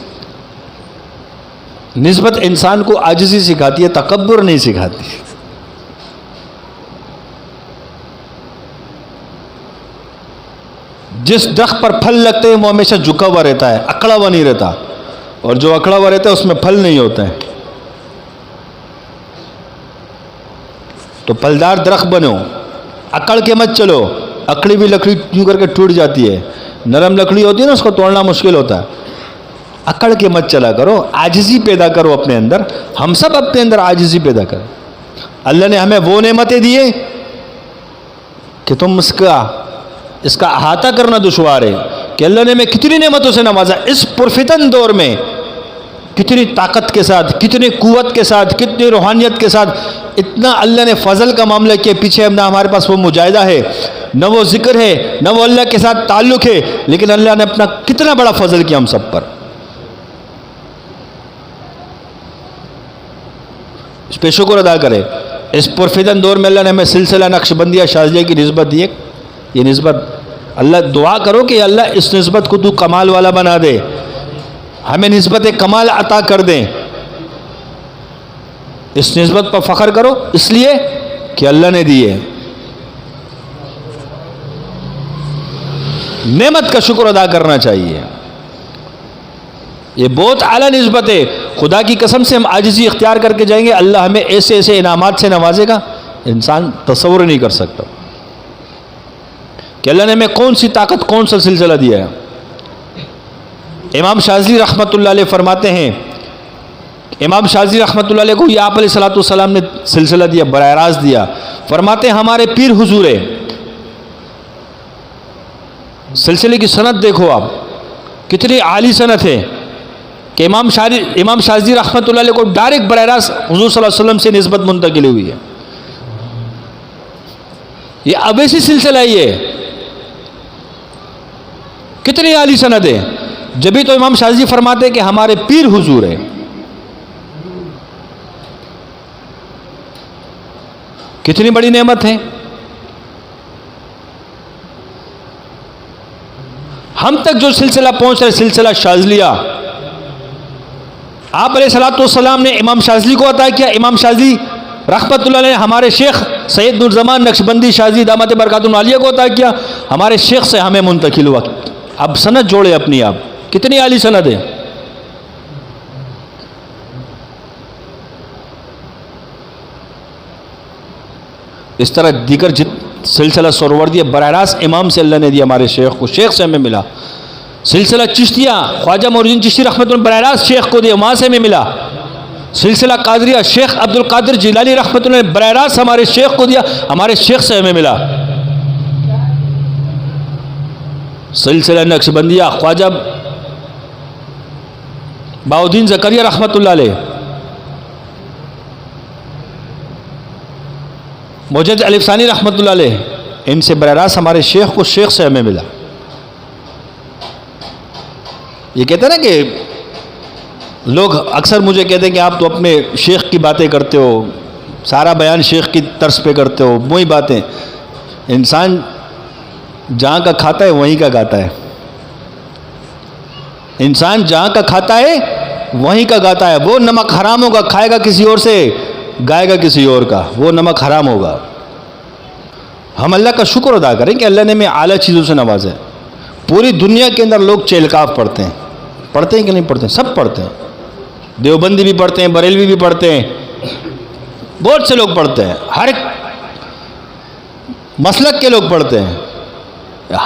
[SPEAKER 1] نسبت انسان کو عاجزی سکھاتی ہے، تکبر نہیں سکھاتی۔ جس درخت پر پھل لگتے ہیں وہ ہمیشہ جھکا ہوا رہتا ہے، اکڑا ہوا نہیں رہتا، اور جو اکڑا ہوا رہتا ہے اس میں پھل نہیں ہوتا ہے۔ تو پھلدار درخت بنو، اکڑ کے مت چلو۔ اکڑی بھی لکڑی یوں کر کے ٹوٹ جاتی ہے، نرم لکڑی ہوتی ہے نا، اس کو توڑنا مشکل ہوتا ہے۔ اکڑ کے مت چلا کرو، عاجزی پیدا کرو اپنے اندر۔ ہم سب اپنے اندر عاجزی پیدا کریں۔ اللہ نے ہمیں وہ نعمتیں دی ہیں کہ تم اس کا احاطہ کرنا دشوار ہے کہ اللہ نے ہمیں کتنی نعمتوں سے نوازا۔ اس پرفتن دور میں کتنی طاقت کے ساتھ، کتنی قوت کے ساتھ، کتنی روحانیت کے ساتھ اتنا اللہ نے فضل کا معاملہ کیا۔ پیچھے نہ ہمارے پاس وہ مجاہدہ ہے، نہ وہ ذکر ہے، نہ وہ اللہ کے ساتھ تعلق ہے، لیکن اللہ نے اپنا کتنا بڑا فضل کیا ہم سب پر۔ اس پہ شکر ادا کرے۔ اس پرفتن دور میں اللہ نے ہمیں سلسلہ نقشبندیہ شاذلیہ کی نسبت دی ہے۔ یہ نسبت اللہ دعا کرو کہ اللہ اس نسبت کو تو کمال والا بنا دے، ہمیں نسبت کمال عطا کر دیں۔ اس نسبت پر فخر کرو، اس لیے کہ اللہ نے دی ہے۔ نعمت کا شکر ادا کرنا چاہیے، یہ بہت اعلیٰ نسبت ہے۔ خدا کی قسم سے ہم عاجزی اختیار کر کے جائیں گے، اللہ ہمیں ایسے ایسے انعامات سے نوازے گا انسان تصور نہیں کر سکتا کہ اللہ نے ہمیں کون سی طاقت، کون سا سلسلہ دیا ہے۔ امام شاذلی رحمۃ اللہ علیہ فرماتے ہیں، امام شاذلی رحمۃ اللہ علیہ کو یہ آپ علیہ الصلوۃ والسلام نے سلسلہ دیا، براہ راست دیا۔ فرماتے ہیں ہمارے پیر حضور ہے، سلسلے کی سند دیکھو آپ کتنی عالی سند ہے کہ امام شاذلی رحمۃ اللہ علیہ کو ڈائریکٹ براہ راست حضور صلی اللہ علیہ وسلم سے نسبت منتقل ہوئی ہے. یہ اویسی سلسلہ یہ کتنی عالی سند ہے. جبھی تو امام شاذلی فرماتے کہ ہمارے پیر حضور ہے. کتنی بڑی نعمت ہے. ہم تک جو سلسلہ پہنچ رہا ہے سلسلہ شاذلیہ، آپ علیہ الصلوۃ والسلام نے امام شاذلی کو عطا کیا. امام شاذلی رحمۃ اللہ علیہ نے ہمارے شیخ سید نورزمان نقشبندی شاذلی دامت برکاتہ عالیہ کو عطا کیا. ہمارے شیخ سے ہمیں منتقل ہوا. اب سند جوڑے اپنی، آپ کتنی عالی سند ہے. اس طرح دیگر سلسلہ سروردی براہ راست امام سے اللہ نے دیا ہمارے شیخ کو، شیخ سے ہمیں ملا. سلسلہ چشتیہ خواجہ معین الدین چشتی رحمۃ اللہ براہ راست شیخ کو دیا، وہاں سے ہمیں ملا. سلسلہ قادریہ شیخ عبد القادر جیلانی رحمۃ اللہ نے براہ راست ہمارے شیخ کو دیا، ہمارے شیخ سے ہمیں ملا. سلسلہ نقشبندیہ خواجہ بہاؤالدین زکریا رحمۃ اللہ علیہ، مجد الف ثانی رحمۃ اللہ علیہ، ان سے براہ راست ہمارے شیخ کو شیخ سے ہمیں ملا. یہ کہتے ہیں نا کہ لوگ اکثر مجھے کہتے ہیں کہ آپ تو اپنے شیخ کی باتیں کرتے ہو، سارا بیان شیخ کی طرز پہ کرتے ہو. وہی باتیں، انسان جہاں کا کھاتا ہے وہیں کا گاتا ہے. انسان جہاں کا کھاتا ہے وہیں کا گاتا ہے. وہ نمک حرام ہوگا، کھائے گا کسی اور سے، گائے گا کسی اور کا، وہ نمک حرام ہوگا. ہم اللہ کا شکر ادا کریں کہ اللہ نے ہمیں اعلیٰ چیزوں سے نوازا ہے. پوری دنیا کے اندر لوگ چیلکاف پڑھتے ہیں کہ نہیں پڑھتے ہیں؟ سب پڑھتے ہیں. دیوبندی بھی پڑھتے ہیں، بریلوی بھی پڑھتے ہیں، بہت سے لوگ پڑھتے ہیں، ہر ایک مسلک کے لوگ پڑھتے ہیں.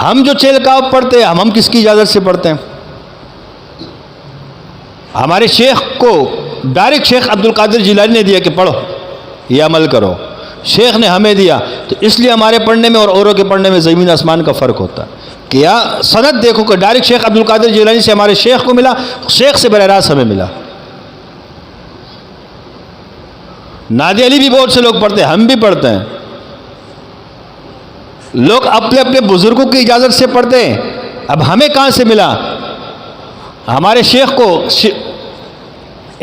[SPEAKER 1] ہم جو چیلکاف پڑھتے ہیں ہم کس کی اجازت سے پڑھتے ہیں؟ ہمارے شیخ کو ڈائریکٹ شیخ عبد القادر جیلانی نے دیا کہ پڑھو، یہ عمل کرو. شیخ نے ہمیں دیا، تو اس لیے ہمارے پڑھنے میں اور اوروں کے پڑھنے میں زمین آسمان کا فرق ہوتا ہے. کہ یا سند دیکھو کہ ڈائریکٹ شیخ عبد القادر جیلانی سے ہمارے شیخ کو ملا، شیخ سے براہ راست ہمیں ملا. نادی علی بھی بہت سے لوگ پڑھتے ہیں، ہم بھی پڑھتے ہیں. لوگ اپنے اپنے بزرگوں کی اجازت سے پڑھتے ہیں. اب ہمیں کہاں سے ملا؟ ہمارے شیخ کو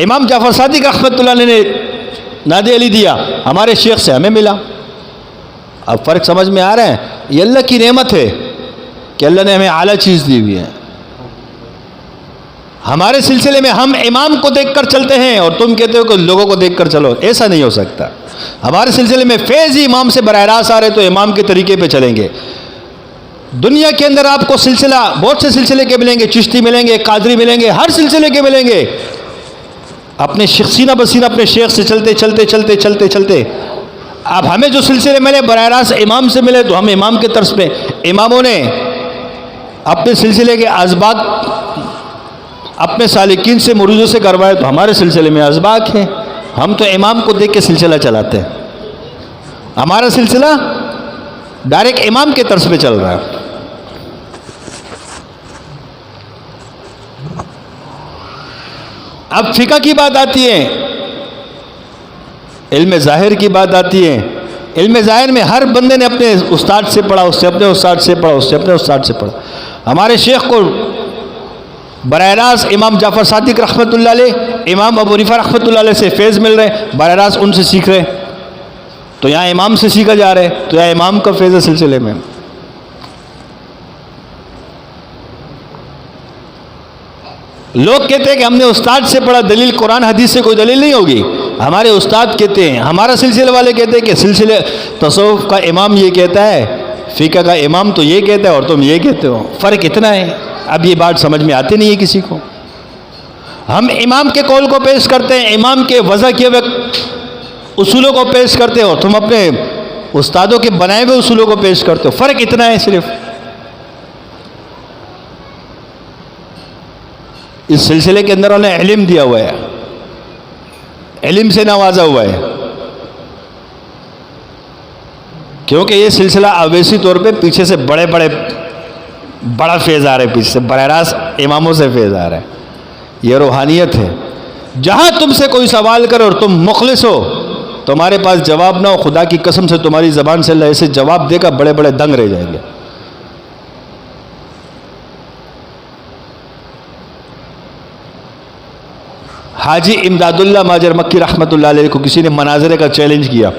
[SPEAKER 1] امام جعفر صادق رحمۃ اللہ علیہ نے نادی علی دیا، ہمارے شیخ سے ہمیں ملا. اب فرق سمجھ میں آ رہا ہے؟ یہ اللہ کی نعمت ہے کہ اللہ نے ہمیں اعلیٰ چیز دی ہوئی ہے. ہمارے سلسلے میں ہم امام کو دیکھ کر چلتے ہیں اور تم کہتے ہو کہ لوگوں کو دیکھ کر چلو. ایسا نہیں ہو سکتا. ہمارے سلسلے میں فیض ہی امام سے براہ راست آ رہے تو امام کے طریقے پہ چلیں گے. دنیا کے اندر آپ کو سلسلہ بہت سے سلسلے کے ملیں گے، چشتی ملیں گے، قادری ملیں گے، ہر سلسلے کے ملیں گے. اپنے سینہ بسینہ اپنے شیخ سے چلتے چلتے چلتے چلتے چلتے اب ہمیں جو سلسلے ملے براہ راست امام سے ملے تو ہم امام کے طرز پہ. اماموں نے اپنے سلسلے کے اسباق اپنے سالکین سے مریدوں سے کروائے تو ہمارے سلسلے میں اسباق ہیں. ہم تو امام کو دیکھ کے سلسلہ چلاتے ہیں. ہمارا سلسلہ ڈائریکٹ امام کے طرز پہ چل رہا ہے. اب فقہ کی بات آتی ہے، علم ظاہر کی بات آتی ہے. علم ظاہر میں ہر بندے نے اپنے استاد سے پڑھا، اس سے اپنے استاد سے پڑھا، اس سے اپنے استاد سے پڑھا. ہمارے شیخ کو براہ راست امام جعفر صادق رحمۃ اللہ علیہ، امام ابو حنیفہ رحمۃ اللہ علیہ سے فیض مل رہے، براہ راست ان سے سیکھ رہے. تو یہاں امام سے سیکھا جا رہا ہے، تو یہاں امام کا فیض ہے سلسلے میں. لوگ کہتے ہیں کہ ہم نے استاد سے پڑھا، دلیل قرآن حدیث سے کوئی دلیل نہیں ہوگی. ہمارے استاد کہتے ہیں، ہمارا سلسلے والے کہتے ہیں کہ سلسلے تصوف کا امام یہ کہتا ہے، فقہ کا امام تو یہ کہتا ہے اور تم یہ کہتے ہو. فرق اتنا ہے. اب یہ بات سمجھ میں آتی نہیں ہے کسی کو. ہم امام کے قول کو پیش کرتے ہیں، امام کے وضع کیے ہوئے اصولوں کو پیش کرتے ہو، تم اپنے استادوں کے بنائے ہوئے اصولوں کو پیش کرتے ہو. فرق اتنا ہے صرف. اس سلسلے کے اندر انہوں نے علم دیا ہوا ہے، علم سے نوازا ہوا ہے. کیونکہ یہ سلسلہ اویسی طور پہ پیچھے سے بڑا فیض آ رہا ہے، پیچھے سے براہ راست اماموں سے فیض آ رہا ہے. یہ روحانیت ہے. جہاں تم سے کوئی سوال کرے اور تم مخلص ہو، تمہارے پاس جواب نہ ہو، خدا کی قسم سے تمہاری زبان سے اللہ ایسے جواب دے گا بڑے بڑے دنگ رہ جائیں گے. حاجی امداد اللہ ماجر مکی رحمۃ اللہ علیہ کو کسی نے مناظرے کا چیلنج کیا.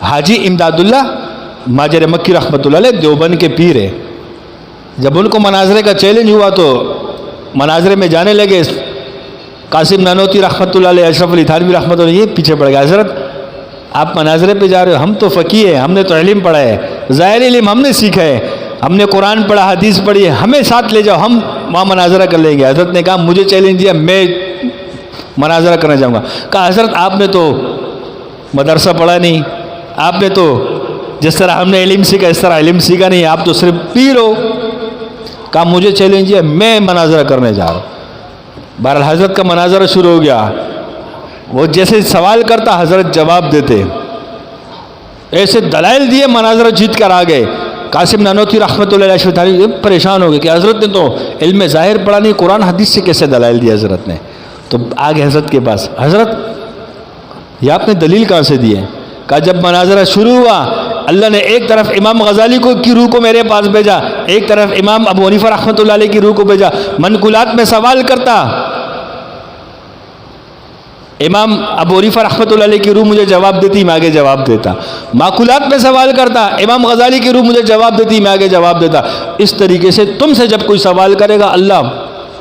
[SPEAKER 1] حاجی امداد اللہ ماجر مکی رحمۃ اللہ علیہ دیوبند کے پیر ہیں. جب ان کو مناظرے کا چیلنج ہوا تو مناظرے میں جانے لگے. قاسم نانوتی رحمۃ اللہ علیہ، اشرف علی تھانوی رحمۃ اللہ علیہ یہ پیچھے پڑ گیا. حضرت آپ مناظرے پہ جا رہے ہو، ہم تو فقیہ ہیں، ہم نے تو علم پڑھا ہے، ظاہر علم ہم نے سیکھا ہے، ہم نے قرآن پڑھا، حدیث پڑھی ہے، ہمیں ساتھ لے جاؤ، ہم وہاں مناظرہ کر لیں گے. حضرت نے کہا مجھے چیلنج دیا، میں مناظرہ کرنا چاہوں گا. کہا حضرت آپ نے تو مدرسہ پڑھا نہیں، آپ نے تو جس طرح ہم نے علم سیکھا اس طرح علم سیکھا نہیں، آپ تو صرف پیر ہو. کہا مجھے چیلنج دیا، میں مناظرہ کرنے جا رہا ہوں. بہرحال حضرت کا مناظرہ شروع ہو گیا. وہ جیسے سوال کرتا حضرت جواب دیتے، ایسے دلائل دیے، مناظرہ جیت کر آ گئے. قاسم نانوتی رحمۃ اللہ علیہ پریشان ہو گئے کہ حضرت نے تو علم ظاہر پڑھا نہیں، قرآن حدیث سے کیسے دلائل دیا حضرت نے. تو آگے حضرت کے پاس، حضرت یہ آپ نے دلیل کہاں سے دی ہے؟ کہا جب مناظرہ شروع ہوا اللہ نے ایک طرف امام غزالی کی روح کو میرے پاس بھیجا، ایک طرف امام ابو حنیفہ رحمۃ اللہ علیہ کی روح کو بھیجا. منقولات میں سوال کرتا، امام ابو حنیفہ رحمۃ اللہ علیہ کی روح مجھے جواب دیتی، میں آگے جواب دیتا. معقولات میں سوال کرتا، امام غزالی کی روح مجھے جواب دیتی، میں آگے جواب دیتا. اس طریقے سے تم سے جب کوئی سوال کرے گا اللہ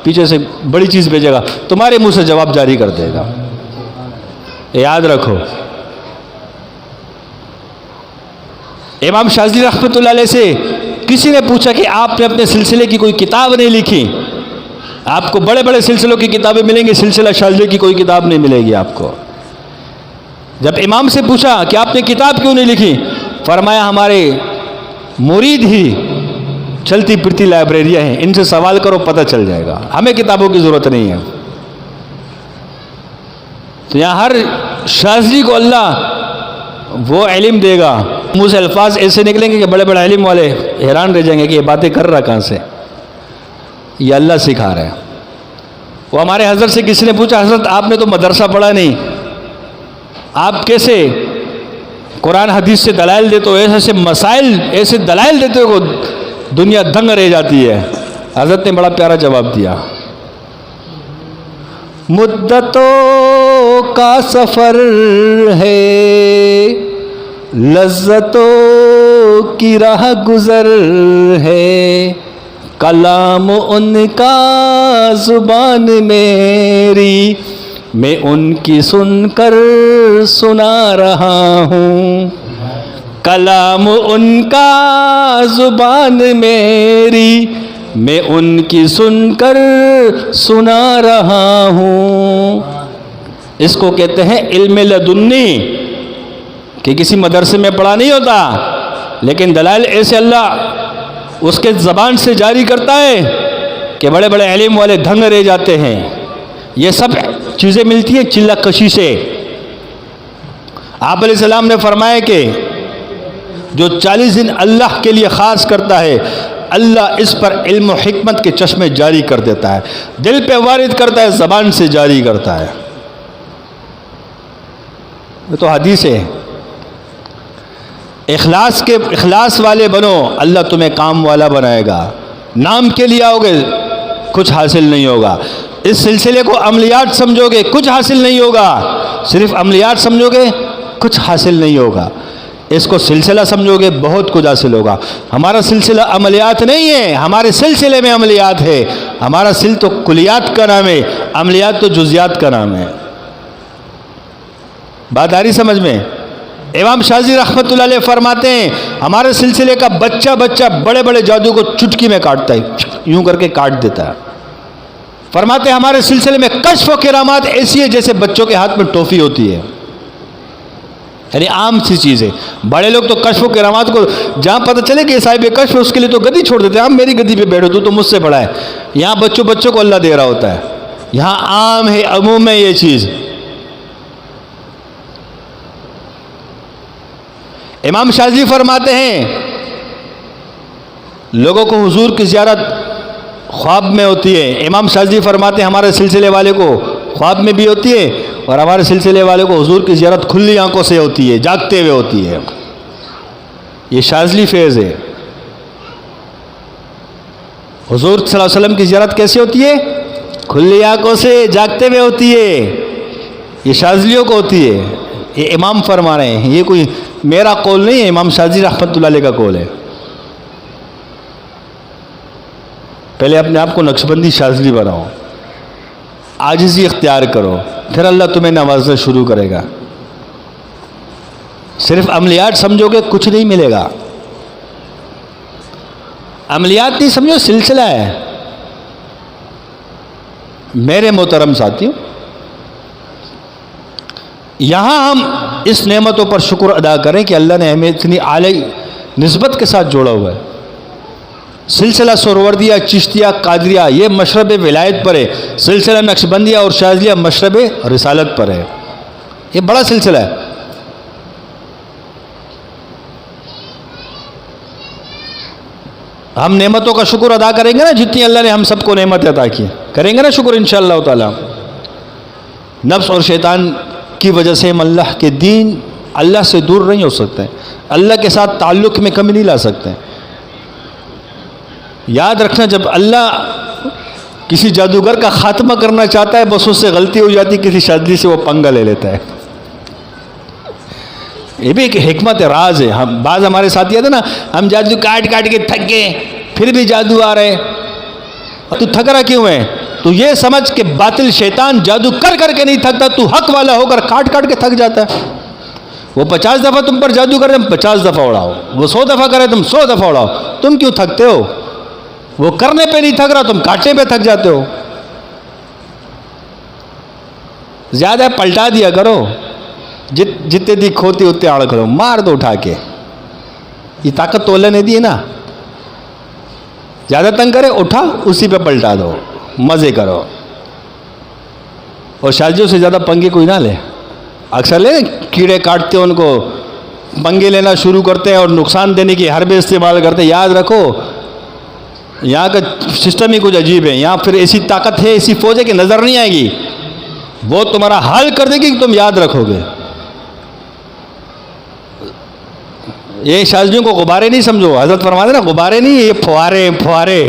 [SPEAKER 1] پیچھے سے بڑی چیز بھیجے گا، تمہارے منہ سے جواب جاری کر دے گا. یاد رکھو. امام شاذلی رحمۃ اللہ علیہ سے کسی نے پوچھا کہ آپ نے اپنے سلسلے کی کوئی کتاب نہیں لکھی؟ آپ کو بڑے بڑے سلسلوں کی کتابیں ملیں گی، سلسلہ شاذلی کی کوئی کتاب نہیں ملے گی آپ کو. جب امام سے پوچھا کہ آپ نے کتاب کیوں نہیں لکھی؟ فرمایا ہمارے مرید ہی چلتی پھرتی لائبریریاں ہیں، ان سے سوال کرو پتہ چل جائے گا، ہمیں کتابوں کی ضرورت نہیں ہے. تو یہاں ہر شاذلی کو اللہ وہ علم دے گا، منہ سے الفاظ ایسے نکلیں گے کہ بڑے بڑے علم والے حیران رہ جائیں گے کہ یہ باتیں کر رہا کہاں سے. یہ اللہ سکھا رہا ہے. وہ ہمارے حضرت سے کسی نے پوچھا حضرت آپ نے تو مدرسہ پڑھا نہیں، آپ کیسے قرآن حدیث سے دلائل دیتے ہو، ایسے مسائل ایسے دلائل دیتے ہو دنیا دنگ رہ جاتی ہے. حضرت نے بڑا پیارا جواب دیا، مدتوں کا سفر ہے، لذتوں کی راہ گزر ہے، کلام ان کا زبان میری، میں ان کی سن کر سنا رہا ہوں. کلام ان کا زبان میری، میں ان کی سن کر سنا رہا ہوں. اس کو کہتے ہیں علم لدنی، کہ کسی مدرسے میں پڑھا نہیں ہوتا، لیکن دلائل ایسے اللہ اس کے زبان سے جاری کرتا ہے کہ بڑے بڑے علم والے دھنگ رہ جاتے ہیں. یہ سب چیزیں ملتی ہیں چلہ کشی سے. آپ علیہ السلام نے فرمایا کہ جو 40 دن اللہ کے لیے خاص کرتا ہے اللہ اس پر علم و حکمت کے چشمے جاری کر دیتا ہے، دل پہ وارد کرتا ہے، زبان سے جاری کرتا ہے. یہ تو حدیث ہے. اخلاص والے بنو اللہ تمہیں کام والا بنائے گا. نام کے لیے آؤ گے کچھ حاصل نہیں ہوگا. اس سلسلے کو عملیات سمجھو گے کچھ حاصل نہیں ہوگا. صرف عملیات سمجھو گے کچھ حاصل نہیں ہوگا. اس کو سلسلہ سمجھو گے بہت کچھ حاصل ہوگا. ہمارا سلسلہ عملیات نہیں ہے، ہمارے سلسلے میں عملیات ہے. ہمارا سل تو کلیات کا نام ہے، عملیات تو جزیات کا نام ہے. بات آ رہی سمجھ میں؟ امام شاذلی رحمۃ اللہ علیہ فرماتے ہیں ہمارے سلسلے کا بچہ بڑے بڑے جادو کو چٹکی میں کاٹتا ہے، یوں کر کے کاٹ دیتا ہے. فرماتے ہیں ہمارے سلسلے میں کشف و کرامات ایسی ہے جیسے بچوں کے ہاتھ میں ٹوفی ہوتی ہے، یعنی عام سی چیز ہے. بڑے لوگ تو کشف و کرامات کو جہاں پتہ چلے کہ صاحب کشف اس کے لیے تو گدی چھوڑ دیتے ہیں، ہم میری گدی پہ بیٹھو تو مجھ سے بڑا ہے. یہاں بچوں کو اللہ دے رہا ہوتا ہے. یہاں عام ہے، عموم ہے یہ چیز. امام شاذلی فرماتے ہیں لوگوں کو حضور کی زیارت خواب میں ہوتی ہے. امام شاذلی فرماتے ہیں ہمارے سلسلے والے کو خواب میں بھی ہوتی ہے اور ہمارے سلسلے والے کو حضور کی زیارت کھلی آنکھوں سے ہوتی ہے, جاگتے ہوئے ہوتی ہے. یہ شاذلی فیض ہے. حضور صلی اللہ علیہ وسلم کی زیارت کیسے ہوتی ہے؟ کھلی آنکھوں سے, جاگتے ہوئے ہوتی ہے. یہ شاذلیوں کو ہوتی ہے. یہ امام فرما رہے ہیں, یہ کوئی میرا قول نہیں ہے, امام شاذلی رحمۃ اللہ علیہ کا قول ہے. پہلے اپنے آپ کو نقشبندی شاذلی بناؤ, عاجزی اختیار کرو, پھر اللہ تمہیں نوازنا شروع کرے گا. صرف عملیات سمجھو گے کچھ نہیں ملے گا. عملیات نہیں سمجھو, سلسلہ ہے. میرے محترم ساتھیوں, یہاں ہم اس نعمتوں پر شکر ادا کریں کہ اللہ نے ہمیں اتنی اعلی نسبت کے ساتھ جوڑا ہوا ہے. سلسلہ سہروردیہ, چشتیہ, قادریہ یہ مشرب ولایت پر ہے. سلسلہ نقشبندیہ اور شاذلیہ مشرب رسالت پر ہے. یہ بڑا سلسلہ ہے. ہم نعمتوں کا شکر ادا کریں گے نا, جتنی اللہ نے ہم سب کو نعمت عطا کی, کریں گے نا شکر انشاءاللہ تعالی. نفس اور شیطان کی وجہ سے ہم اللہ کے دین, اللہ سے دور نہیں ہو سکتے, اللہ کے ساتھ تعلق میں کمی نہیں لا سکتے. یاد رکھنا, جب اللہ کسی جادوگر کا خاتمہ کرنا چاہتا ہے بس اس سے غلطی ہو جاتی, کسی شاذلی سے وہ پنگا لے لیتا ہے. یہ بھی ایک حکمت راز ہے. ہم بعض ہمارے ساتھی آتے نا, ہم جادو کاٹ کاٹ کے تھک گئے, پھر بھی جادو آ رہے. اور تو تھک رہا کیوں ہے؟ تو یہ سمجھ کہ باطل شیطان جادو کر کر کے نہیں تھکتا, تو حق والا ہو کر کاٹ کاٹ کے تھک جاتا ہے. وہ 50 دفعہ تم پر جادو کرے, تم 50 دفعہ اڑاؤ. وہ 100 دفعہ کرے, تم 100 دفعہ اڑاؤ. تم کیوں تھکتے ہو؟ وہ کرنے پہ نہیں تھک رہا, تم کاٹنے پہ تھک جاتے ہو. زیادہ پلٹا دیا کرو, جتنے دی کھوتی اتنے آڑ کرو, مار دو اٹھا کے. یہ طاقت تو اللہ نے دی ہے نا. زیادہ تنگ کرے, اٹھا اسی پہ پلٹا دو, مزے کرو. اور شاذلیوں سے زیادہ پنگے کوئی نہ لے. اکثر لے کیڑے کاٹتے ہیں, ان کو پنگے لینا شروع کرتے ہیں اور نقصان دینے کی حربے استعمال کرتے ہیں. یاد رکھو یہاں کا سسٹم ہی کچھ عجیب ہے. یہاں پھر ایسی طاقت ہے, ایسی فوج ہے کہ نظر نہیں آئے گی, وہ تمہارا حال کر دے گی کہ تم یاد رکھو گے. یہ شاذلیوں کو غبارے نہیں سمجھو. حضرت فرماتے نا غبارے نہیں, یہ فوارے فوارے.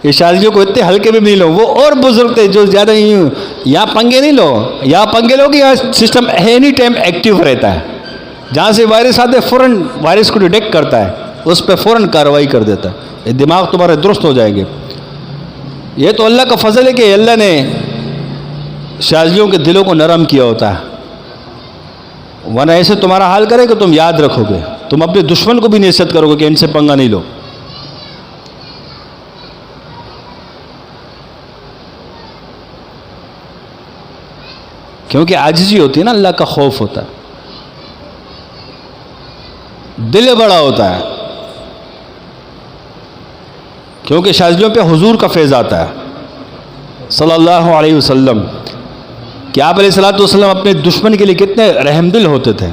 [SPEAKER 1] یہ شاذلیوں کو اتنے ہلکے میں نہیں لو. وہ اور بزرگ تھے جو زیادہ یہاں پنگے نہیں لو. یہاں پنگے لو کہ یہاں سسٹم اینی ٹائم ایکٹیو رہتا ہے. جہاں سے وائرس آتے فوراً وائرس کو ڈیٹیکٹ کرتا ہے, اس پہ فوراً کارروائی کر دیتا ہے. یہ دماغ تمہارے درست ہو جائیں گے. یہ تو اللہ کا فضل ہے کہ اللہ نے شاذلیوں کے دلوں کو نرم کیا ہوتا ہے, ورنہ ایسے تمہارا حال کرے کہ تم یاد رکھو گے. تم اپنے دشمن کو بھی نصیحت کرو گے کہ ان سے پنگا نہیں لو. کیونکہ عاجزی ہوتی ہے نا, اللہ کا خوف ہوتا ہے, دل بڑا ہوتا ہے. کیونکہ شاذلیوں پہ حضور کا فیض آتا ہے صلی اللہ علیہ وسلم, کہ آپ علیہ الصلوۃ والسلام اپنے دشمن کے لیے کتنے رحم دل ہوتے تھے.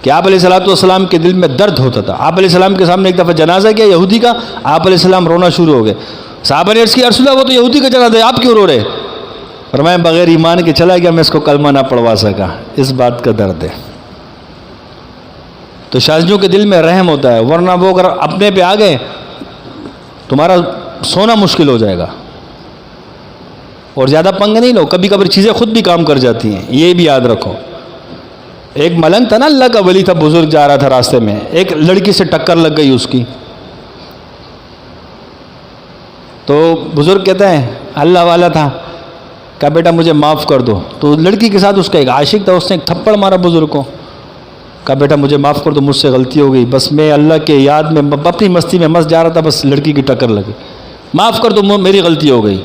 [SPEAKER 1] کہ آپ علیہ الصلوۃ والسلام کے دل میں درد ہوتا تھا. آپ علیہ السلام کے سامنے ایک دفعہ جنازہ کیا یہودی کا, آپ علیہ السلام رونا شروع ہو گئے. صحابہ نے عرض کی, رسول اللہ وہ تو یہودی کا جنازہ ہے, آپ کیوں رو رہے؟ فرمایا بغیر ایمان کے چلا گیا, میں اس کو کلمہ نہ پڑھوا سکا, اس بات کا درد ہے. تو شاذلیوں کے دل میں رحم ہوتا ہے, ورنہ وہ اگر اپنے پہ آ گئے تمہارا سونا مشکل ہو جائے گا. اور زیادہ پنگ نہیں لو, کبھی کبھی چیزیں خود بھی کام کر جاتی ہیں, یہ بھی یاد رکھو. ایک ملنگ تھا نا, اللہ کا ولی تھا, بزرگ جا رہا تھا راستے میں, ایک لڑکی سے ٹکر لگ گئی اس کی. تو بزرگ کہتے ہیں اللہ والا تھا, کہا بیٹا مجھے معاف کر دو. تو لڑکی کے ساتھ اس کا ایک عاشق تھا, اس نے ایک تھپڑ مارا بزرگ کو. کہا بیٹا مجھے معاف کر دو, مجھ سے غلطی ہو گئی, بس میں اللہ کے یاد میں اپنی مستی میں مست جا رہا تھا, بس لڑکی کی ٹکر لگی, معاف کر دو, میری غلطی ہو گئی.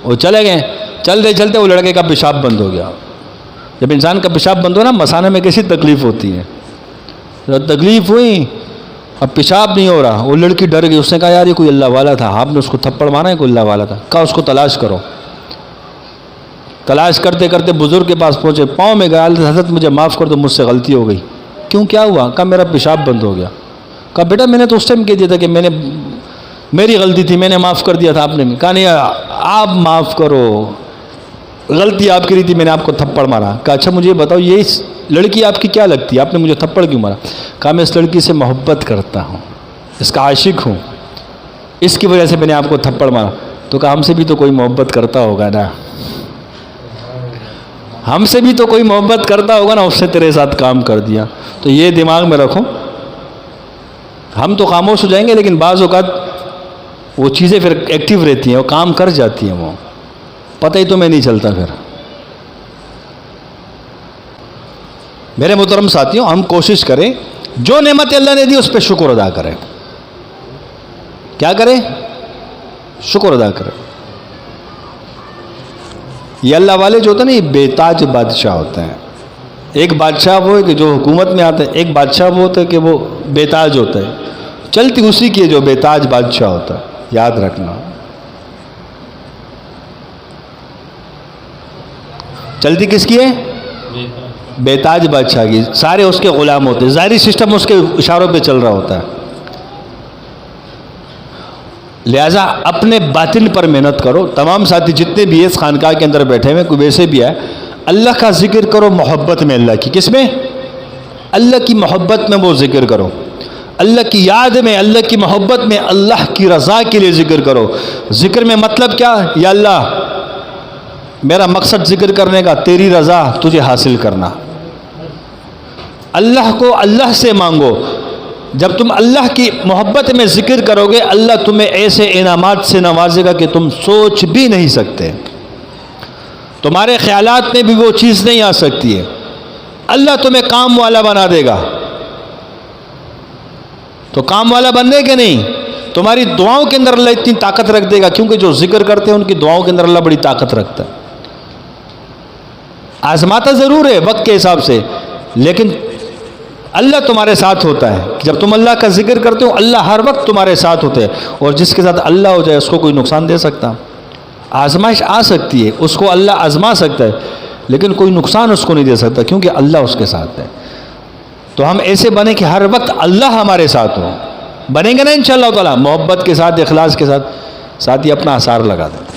[SPEAKER 1] وہ چلے گئے. چلتے چلتے وہ لڑکے کا پیشاب بند ہو گیا. جب انسان کا پیشاب بند ہو نا, مسانے میں کیسی تکلیف ہوتی ہے. جب تکلیف ہوئی, اب پیشاب نہیں ہو رہا, وہ لڑکی ڈر گئی. اس نے کہا یار یہ کوئی اللہ والا تھا, آپ نے اس کو تھپڑ مارا ہے, کوئی اللہ والا تھا. کہا اس کو تلاش کرو. تلاش کرتے کرتے بزرگ کے پاس پہنچے, پاؤں میں گیا, حضرت مجھے معاف کر دو, مجھ سے غلطی ہو گئی. کیوں کیا ہوا؟ کہا میرا پیشاب بند ہو گیا۔ کہا بیٹا میں نے تو اس ٹائم کہہ دیا تھا کہ میری غلطی تھی، میں نے معاف کر دیا تھا، آپ نے کہا نہیں آپ معاف کرو، غلطی آپ کی رہی تھی، میں نے آپ کو تھپڑ مارا۔ کہا اچھا مجھے بتاؤ یہ لڑکی آپ کی کیا لگتی ہے، آپ نے مجھے تھپڑ کیوں مارا؟ کہا میں اس لڑکی سے محبت کرتا ہوں، اس کا عاشق ہوں، اس کی وجہ سے میں نے آپ کو تھپڑ مارا۔ تو کہا ہم سے بھی تو کوئی محبت کرتا ہوگا نا، ہم سے بھی تو کوئی محبت کرتا ہوگا نا، اس سے تیرے ساتھ کام کر دیا۔ تو یہ دماغ میں رکھو، ہم تو خاموش ہو جائیں گے لیکن بعض اوقات وہ چیزیں پھر ایکٹیو رہتی ہیں، وہ کام کر جاتی ہیں، وہ پتہ ہی تمہیں نہیں چلتا۔ پھر میرے محترم ساتھیوں، ہم کوشش کریں جو نعمت اللہ نے دی اس پہ شکر ادا کریں۔ کیا کریں؟ شکر ادا کریں۔ یہ اللہ والے جو ہوتے ہیں نا، یہ بے تاج بادشاہ ہوتے ہیں۔ ایک بادشاہ وہ ہے کہ جو حکومت میں آتا ہے، ایک بادشاہ وہ ہوتا ہے کہ وہ بے تاج ہوتا ہے، چلتی اسی کی ہے جو بے تاج بادشاہ ہوتا ہے، یاد رکھنا۔ چلتی کس کی ہے؟ بے تاج بادشاہ کی، سارے اس کے غلام ہوتے ہیں، ظاہری سسٹم اس کے اشاروں پہ چل رہا ہوتا ہے۔ لہٰذا اپنے باطن پر محنت کرو۔ تمام ساتھی جتنے بھی اس خانقاہ کے اندر بیٹھے ہوئے، کوئی ویسے بھی ہے، اللہ کا ذکر کرو محبت میں، اللہ کی کس میں؟ اللہ کی محبت میں وہ ذکر کرو، اللہ کی یاد میں، اللہ کی محبت میں، اللہ کی رضا کے لیے ذکر کرو۔ ذکر میں مطلب کیا؟ یا اللہ میرا مقصد ذکر کرنے کا تیری رضا، تجھے حاصل کرنا۔ اللہ کو اللہ سے مانگو۔ جب تم اللہ کی محبت میں ذکر کرو گے، اللہ تمہیں ایسے انعامات سے نوازے گا کہ تم سوچ بھی نہیں سکتے، تمہارے خیالات میں بھی وہ چیز نہیں آ سکتی ہے۔ اللہ تمہیں کام والا بنا دے گا۔ تو کام والا بننے کے نہیں، تمہاری دعاؤں کے اندر اللہ اتنی طاقت رکھ دے گا، کیونکہ جو ذکر کرتے ہیں ان کی دعاؤں کے اندر اللہ بڑی طاقت رکھتا ہے۔ آزماتا ضرور ہے وقت کے حساب سے، لیکن اللہ تمہارے ساتھ ہوتا ہے۔ جب تم اللہ کا ذکر کرتے ہو، اللہ ہر وقت تمہارے ساتھ ہوتے ہیں، اور جس کے ساتھ اللہ ہو جائے اس کو کوئی نقصان دے سکتا؟ آزمائش آ سکتی ہے، اس کو اللہ آزما سکتا ہے، لیکن کوئی نقصان اس کو نہیں دے سکتا، کیونکہ اللہ اس کے ساتھ ہے۔ تو ہم ایسے بنیں کہ ہر وقت اللہ ہمارے ساتھ ہو۔ بنیں گے نا انشاءاللہ تعالیٰ، محبت کے ساتھ، اخلاص کے ساتھ۔ ساتھ ہی اپنا آثار لگا دیں۔